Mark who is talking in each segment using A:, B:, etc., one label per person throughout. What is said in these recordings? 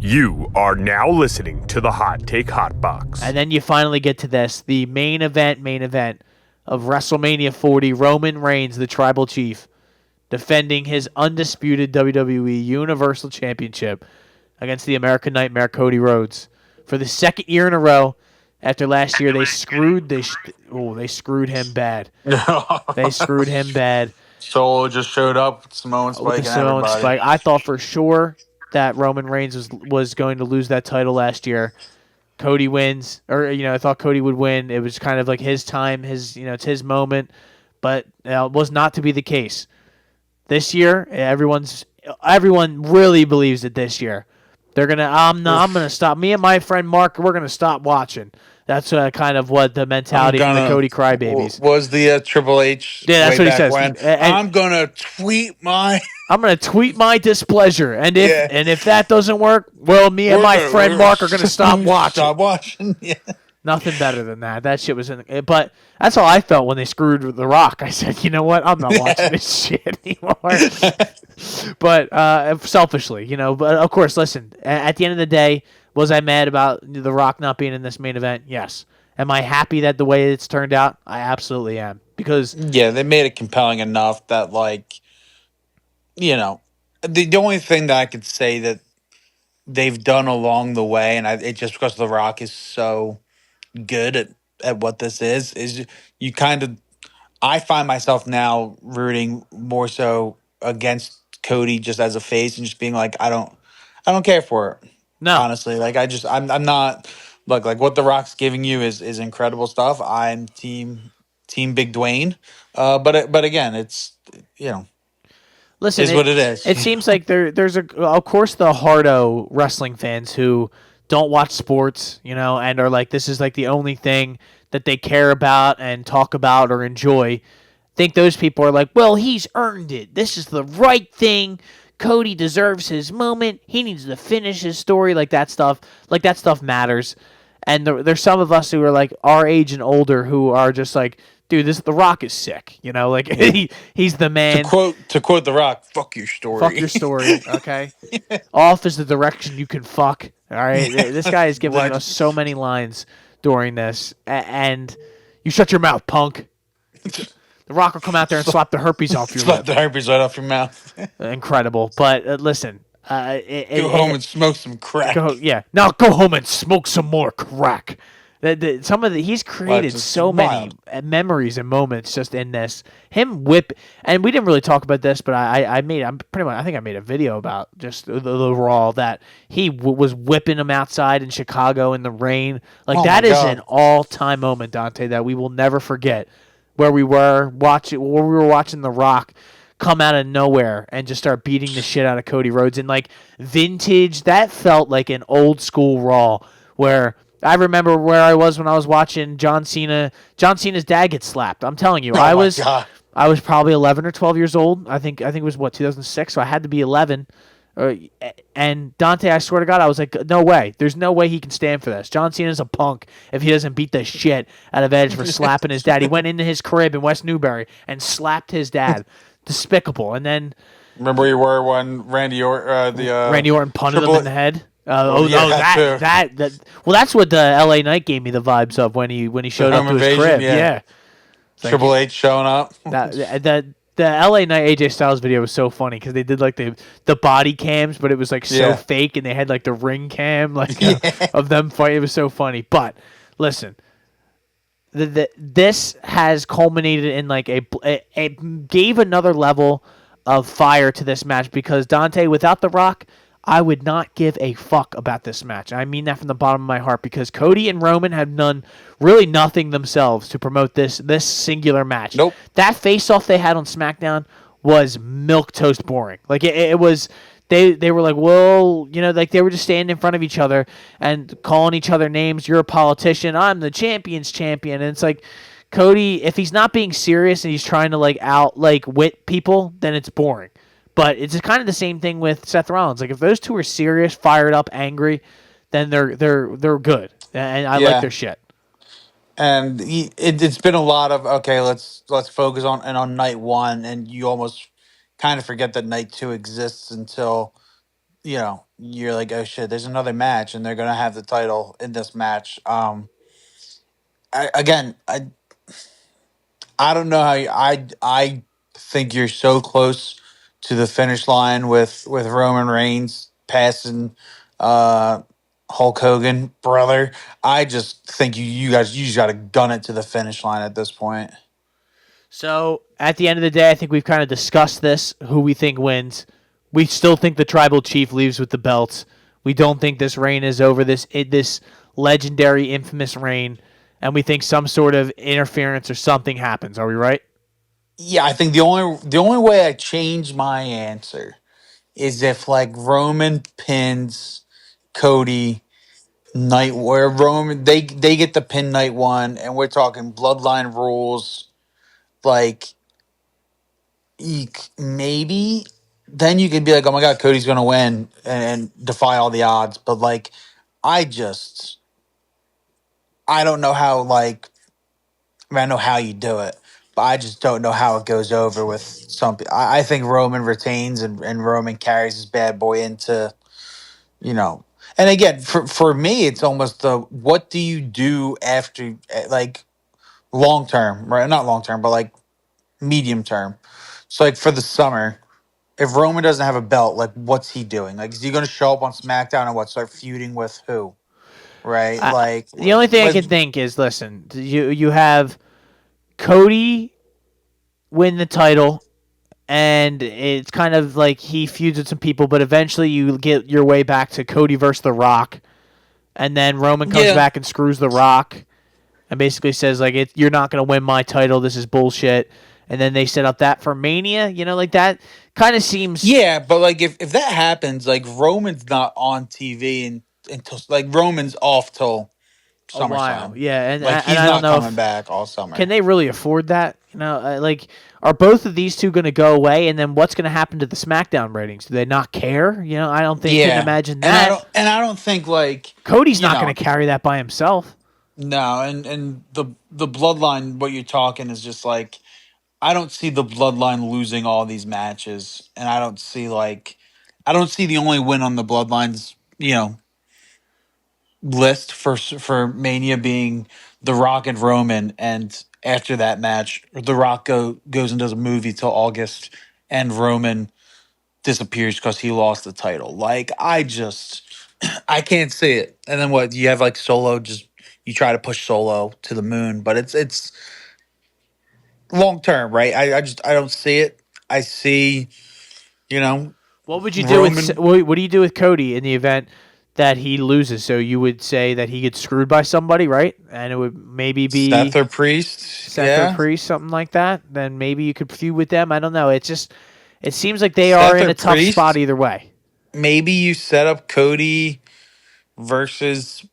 A: You are now listening to the Hot Take Hot Box.
B: And then you finally get to this, the main event of WrestleMania 40, Roman Reigns, the Tribal Chief, defending his undisputed WWE Universal Championship against the American Nightmare, Cody Rhodes. For the second year in a row, after last year, they screwed him bad. They screwed him bad.
C: Solo just showed up with Samoan Spike and everybody.
B: I thought for sure that Roman Reigns was going to lose that title last year. Cody wins, or I thought Cody would win. It was kind of like his time, it's his moment, but it was not to be the case. This year, everyone really believes that this year they're gonna. I'm gonna stop. Me and my friend Mark, we're gonna stop watching. That's kind of what the mentality of the Cody Crybabies
C: was. The Triple H.
B: Yeah, that's what he says.
C: I'm gonna tweet my.
B: I'm gonna tweet my displeasure, and if that doesn't work, well, me and my friend Mark are gonna stop watching.
C: Stop watching. Yeah.
B: Nothing better than that. That shit was in. But that's how I felt when they screwed The Rock. I said, you know what? I'm not watching this shit anymore. But selfishly, But of course, listen. At the end of the day, was I mad about The Rock not being in this main event? Yes. Am I happy that the way it's turned out? I absolutely am. Because
C: they made it compelling enough that, the only thing that I could say that they've done along the way, and it's just because The Rock is so good at what this is you kind of. I find myself now rooting more so against Cody just as a face and just being like, I don't care for it.
B: No,
C: honestly, I'm not. Look, like what The Rock's giving you is incredible stuff. I'm team Big Dwayne, but again, it's
B: listen,
C: what it is.
B: It seems like there's of course the hardo wrestling fans who don't watch sports, and are like, this is like the only thing that they care about and talk about or enjoy. Think those people are like, well, he's earned it. This is the right thing. Cody deserves his moment. He needs to finish his story. Like that stuff matters. And there's some of us who are like our age and older who are just like, dude, The Rock is sick. He's the man.
C: To quote The Rock, fuck your story.
B: Fuck your story, okay? Off is the direction you can fuck. All right, this guy is giving us so many lines during this, and you shut your mouth, punk. The Rock will come out there and slap the herpes off your lip.
C: Slap the herpes right off your mouth.
B: Incredible, but listen.
C: Go home and smoke some crack.
B: Now go home and smoke some more crack. He's created so many memories and moments just in this. Him whip, and we didn't really talk about this, but I think I made a video about just the Raw that he was whipping him outside in Chicago in the rain. That is an all-time moment, Dante, that we will never forget. Where we were watching The Rock come out of nowhere and just start beating the shit out of Cody Rhodes, and vintage. That felt like an old school Raw where. I remember where I was when I was watching John Cena. John Cena's dad get slapped. I'm telling you, I was probably 11 or 12 years old. I think it was 2006, so I had to be 11. And Dante, I swear to God, I was like, no way. There's no way he can stand for this. John Cena's a punk if he doesn't beat the shit out of Edge for slapping his dad. He went into his crib in West Newbury and slapped his dad. Despicable. And then
C: remember where you were when Randy
B: Orton punted him in the head. Well, that's what the LA Knight gave me the vibes of when he showed up to his crib. Yeah.
C: Triple H showing up.
B: The LA Knight AJ Styles video was so funny because they did the body cams, but it was so fake, and they had the ring cam of them fighting. It was so funny. But listen, this has culminated in it gave another level of fire to this match because Dante, without The Rock, I would not give a fuck about this match. I mean that from the bottom of my heart because Cody and Roman have done really nothing themselves to promote this singular match.
C: Nope.
B: That face-off they had on SmackDown was milquetoast boring. It was. They were like, well, they were just standing in front of each other and calling each other names. You're a politician. I'm the champion's champion. And it's like, Cody, if he's not being serious and he's trying to wit people, then it's boring. But it's kind of the same thing with Seth Rollins. If those two are serious, fired up, angry, then they're good, and I like their shit.
C: And it's been a lot of okay. Let's focus on night one, and you almost kind of forget that night two exists until you you're like, oh shit, there's another match, and they're gonna have the title in this match. I don't know how I think you're so close to the finish line with Roman Reigns passing uh Hulk Hogan, brother. I just think you guys you just got to gun it to the finish line at this point.
B: So at the end of the day, I think we've kind of discussed this, who we think wins. We still think the tribal chief leaves with the belts. We don't think this reign is over, this legendary, infamous reign, and we think some sort of interference or something happens. Are we right?
C: Yeah, I think the only way I change my answer is if like Roman pins Cody night where Roman they get the pin night one, and we're talking bloodline rules. Like, maybe then you could be like, oh my god, Cody's gonna win and defy all the odds. But like, I just I don't know how like I mean, I know how you do it, but I just don't know how it goes over with some. I think Roman retains and Roman carries his bad boy into you know. And again, for me, it's almost the what do you do after like long term, right? Not long term, but like medium term. So like for the summer, if Roman doesn't have a belt, like what's he doing? Like is he going to show up on SmackDown and what start feuding with who? Right?
B: I,
C: Like
B: the only thing I can
C: with
B: think is, listen, you have Cody win the title, and it's kind of like he feuds with some people, but eventually you get your way back to Cody versus The Rock, and then Roman comes
C: yeah.
B: back and screws The Rock, and basically says like, "You're not gonna win my title. This is bullshit." And then they set up that for Mania. Like that kind of seems
C: Yeah, but like if that happens, like Roman's not on TV until like Roman's off till
B: a while.
C: SummerSlam.
B: Yeah, and
C: Like
B: and
C: he's
B: I don't
C: not
B: know
C: coming
B: if
C: back all
B: can
C: summer.
B: they really afford that. Like are both of these two going to go away, and then what's going to happen to the SmackDown ratings? Do they not care? I don't think couldn't
C: Yeah.
B: imagine
C: And
B: that.
C: I don't think like
B: Cody's
C: you
B: not
C: know
B: going to carry that by himself.
C: no, and the bloodline what you're talking is just like I don't see the bloodline losing all these matches, and I don't see the only win on the bloodlines, list for Mania being The Rock and Roman, and after that match, The Rock goes and does a movie till August, and Roman disappears because he lost the title. Like I can't see it. And then what you have like Solo just you try to push Solo to the moon, but it's long term, right? I don't see it. I see, you know,
B: What would you do with
C: Roman,
B: what do you do with Cody in the event that he loses? So you would say that he gets screwed by somebody, right? And it would maybe
C: Seth
B: be
C: or Priest,
B: Seth or
C: yeah,
B: Priest, something like that. Then maybe you could feud with them. I don't know. It seems like they are
C: Seth
B: in
C: or
B: a tough spot
C: Priest.
B: either way.
C: Maybe you set up Cody versus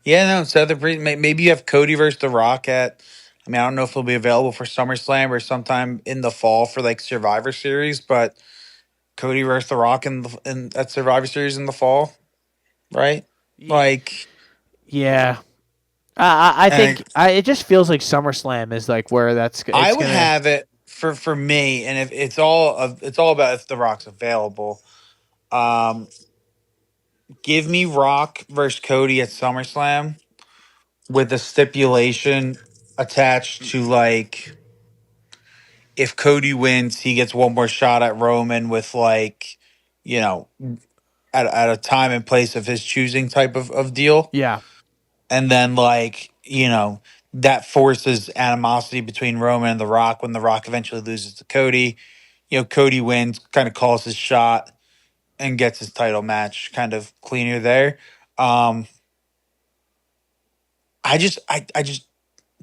C: yeah, no, Seth or Priest. Maybe you have Cody versus The Rock at. I mean, I don't know if he'll be available for SummerSlam or sometime in the fall for like Survivor Series, but Cody versus The Rock in that Survivor Series in the fall, right? Like,
B: Yeah, I
C: and
B: think it just feels like SummerSlam is like where
C: I
B: it's
C: would
B: gonna.
C: have it for me, and if it's all about if The Rock's available. Um, give me Rock versus Cody at SummerSlam with a stipulation attached to like if Cody wins, he gets one more shot at Roman with like, you know, at a time and place of his choosing type of deal.
B: Yeah,
C: And then like, that forces animosity between Roman and The Rock when The Rock eventually loses to Cody. Cody wins, kind of calls his shot and gets his title match kind of cleaner there. Um I just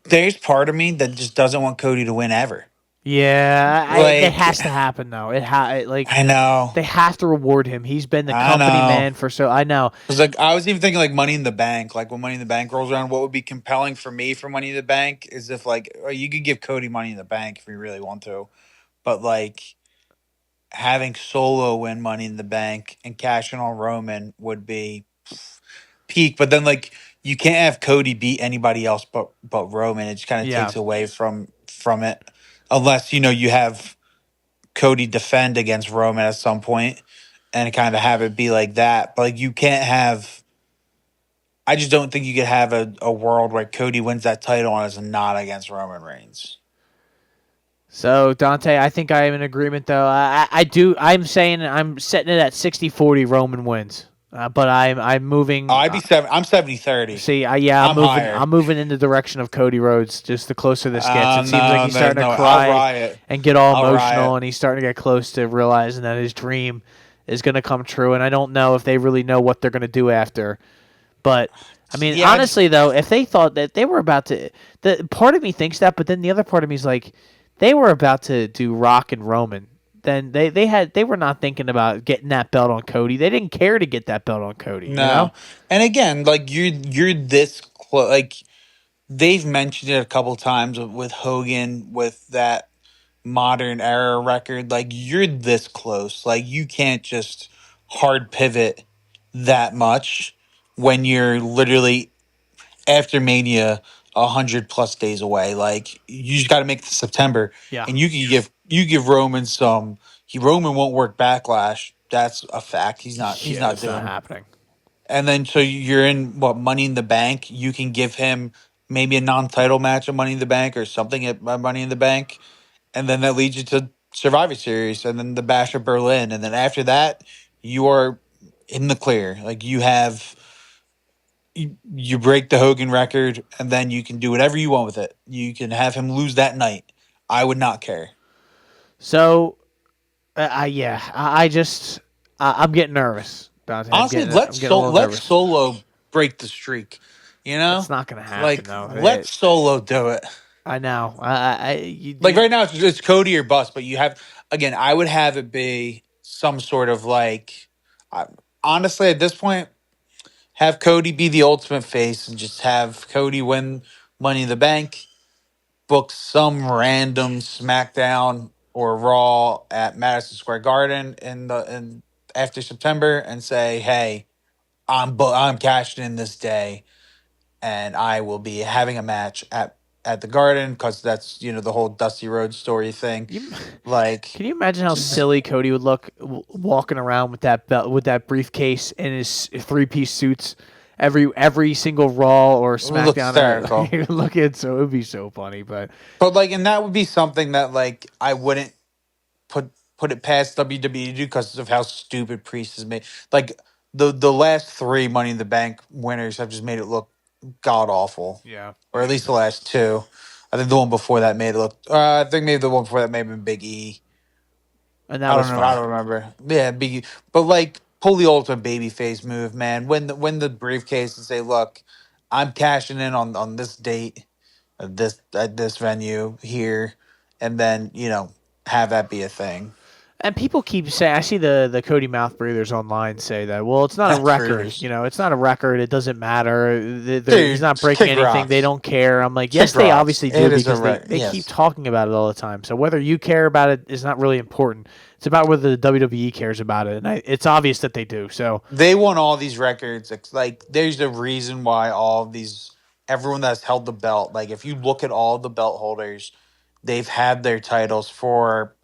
C: there's part of me that just doesn't want Cody to win ever.
B: yeah. That
C: Like
B: has to happen though. Like
C: I know.
B: they have to reward him. He's been the
C: I
B: company
C: know.
B: man for so. I know.
C: Because like I was even thinking like Money in the Bank. Like when Money in the Bank rolls around, what would be compelling for me for Money in the Bank is if like you could give Cody Money in the Bank if you really want to, but like having Solo win Money in the Bank and cashing on Roman would be peak. But then like you can't have Cody beat anybody else but Roman. It just kind of
B: Yeah.
C: takes away from it, unless you have Cody defend against Roman at some point and kind of have it be like that. But like you can't have. I just don't think you could have a world where Cody wins that title and it's not against Roman Reigns.
B: So, Dante, I think I am in agreement, though. I do. I'm saying I'm setting it at 60-40 Roman wins. But I'm moving.
C: I'd be seven. I'm 70-30.
B: See, I'm moving.
C: Higher.
B: I'm moving in the direction of Cody Rhodes. Just the closer this gets, it seems like he's starting to
C: I'll
B: cry
C: riot.
B: and get all
C: I'll
B: emotional,
C: riot.
B: and he's starting to get close to realizing that his dream is going to come true. And I don't know if they really know what they're going to do after. But I mean, honestly, though, if they thought that they were about to, the part of me thinks that, but then the other part of me is like, they were about to do Rock and Roman. Then they were not thinking about getting that belt on Cody. They didn't care to get that belt on Cody.
C: No,
B: you know?
C: And again, like you're this close. Like they've mentioned it a couple times with Hogan with that modern era record. Like you're this close. Like you can't just hard pivot that much when you're literally after Mania 100+ days away. Like you just got to make it to September,
B: Yeah.
C: and you give Roman some. Roman won't work Backlash. That's a fact. He's not
B: It's
C: doing.
B: not happening.
C: And then so you're in Money in the Bank. You can give him maybe a non-title match at Money in the Bank or something at Money in the Bank, and then that leads you to Survivor Series, and then the Bash of Berlin, and then after that you are in the clear. Like you break the Hogan record, and then you can do whatever you want with it. You can have him lose that night. I would not care.
B: So, I just I'm getting nervous, Dante.
C: Honestly, let Solo break the streak. You know,
B: it's not gonna happen.
C: Like
B: though.
C: let Solo do it.
B: I know.
C: Right now it's Cody or bust, but you have again. I would have it be some sort of like. Honestly, at this point, have Cody be the ultimate face and just have Cody win Money in the Bank. Book some random SmackDown or Raw at Madison Square Garden in after September and say, "Hey, I'm cashing in this day, and I will be having a match at the Garden because that's the whole Dusty Rhodes story thing."
B: Can you imagine how silly Cody would look walking around with that belt, with that briefcase, and his 3-piece suits every single Raw or SmackDown? It would be so funny, but
C: and that would be something that like I wouldn't put it past WWE to do because of how stupid Priest has made. Like the last 3 Money in the Bank winners have just made it look god awful.
B: Yeah,
C: or at least the last 2. I think the one before that made it look. I think maybe the one before that may have been Big E.
B: And that was
C: I don't know.
B: fun.
C: I don't remember. Yeah, Big E. But like, pull the ultimate babyface move, man. Win the briefcase and say, "Look, I'm cashing in on this date, at this venue here," and then have that be a thing.
B: And people keep saying, I see the Cody mouth breathers online say that, well, it's not a record. It's not a record. It doesn't matter. He's not breaking anything.
C: Rocks.
B: They don't care. I'm like, yes, they obviously do because they keep talking about it all the time. So whether you care about it is not really important. It's about whether the WWE cares about it. And it's obvious that they do. So
C: they won all these records. Like, there's a reason why everyone that's held the belt, like if you look at all the belt holders, they've had their titles for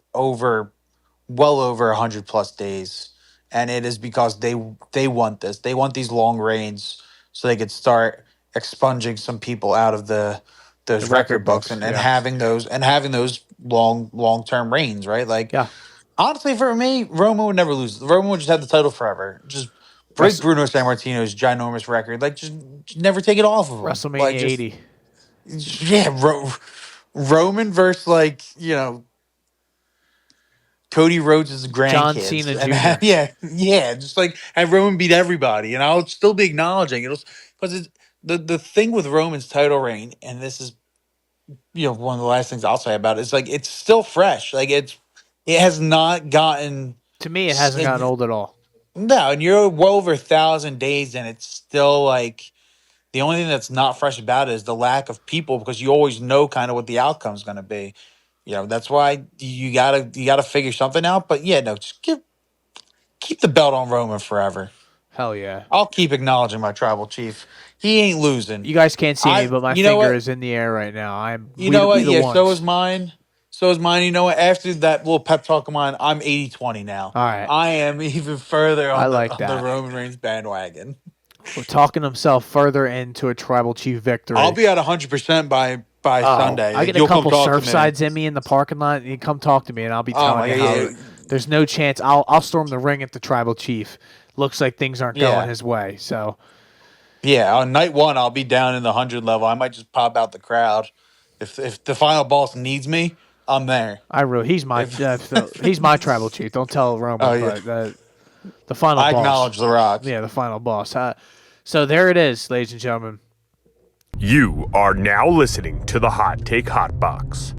C: well over 100+ days, and it is because they want this. They want these long reigns so they could start expunging some people out of those record books and having those long-term reigns, right? Like, honestly, for me, Roman would never lose. Roman would just have the title forever. Just break Bruno Sammartino's ginormous record. Like, just never take it off of him.
B: WrestleMania 80.
C: Yeah, Roman versus Cody Rhodes' grandkids.
B: John Cena Jr.
C: Just like have Roman beat everybody, and I'll still be acknowledging it because the thing with Roman's title reign, and this is one of the last things I'll say about it, is like it's still fresh. Like it has not gotten
B: to me. It hasn't gotten old at all.
C: No, and you're well over 1,000 days, and it's still like the only thing that's not fresh about it is the lack of people because you always know kind of what the outcome is going to be. That's why you gotta figure something out. But yeah, no, just keep the belt on Roman forever.
B: Hell yeah!
C: I'll keep acknowledging my tribal chief. He ain't losing.
B: You guys can't see me, but my finger is in the air right now.
C: You know what? Yeah, so is mine. So is mine. You know what? After that little pep talk of mine, I'm 80-20 now.
B: All right.
C: I am even further on,
B: like
C: the
B: that.
C: Roman Reigns bandwagon.
B: We're talking himself further into a tribal chief victory.
C: I'll be at 100% by Sunday.
B: I get a couple Surfsides in me in the parking lot. You come talk to me, and I'll be telling you how there's no chance. I'll storm the ring at the tribal chief. Looks like things aren't going his way. So,
C: yeah, on night one, I'll be down in the 100 level. I might just pop out the crowd. If the final boss needs me, I'm there.
B: He's my tribal chief. Don't tell Roman, but the final boss.
C: I acknowledge The Rock.
B: Yeah, the final boss. So there it is, ladies and gentlemen.
A: You are now listening to the Hot Take Hot Box.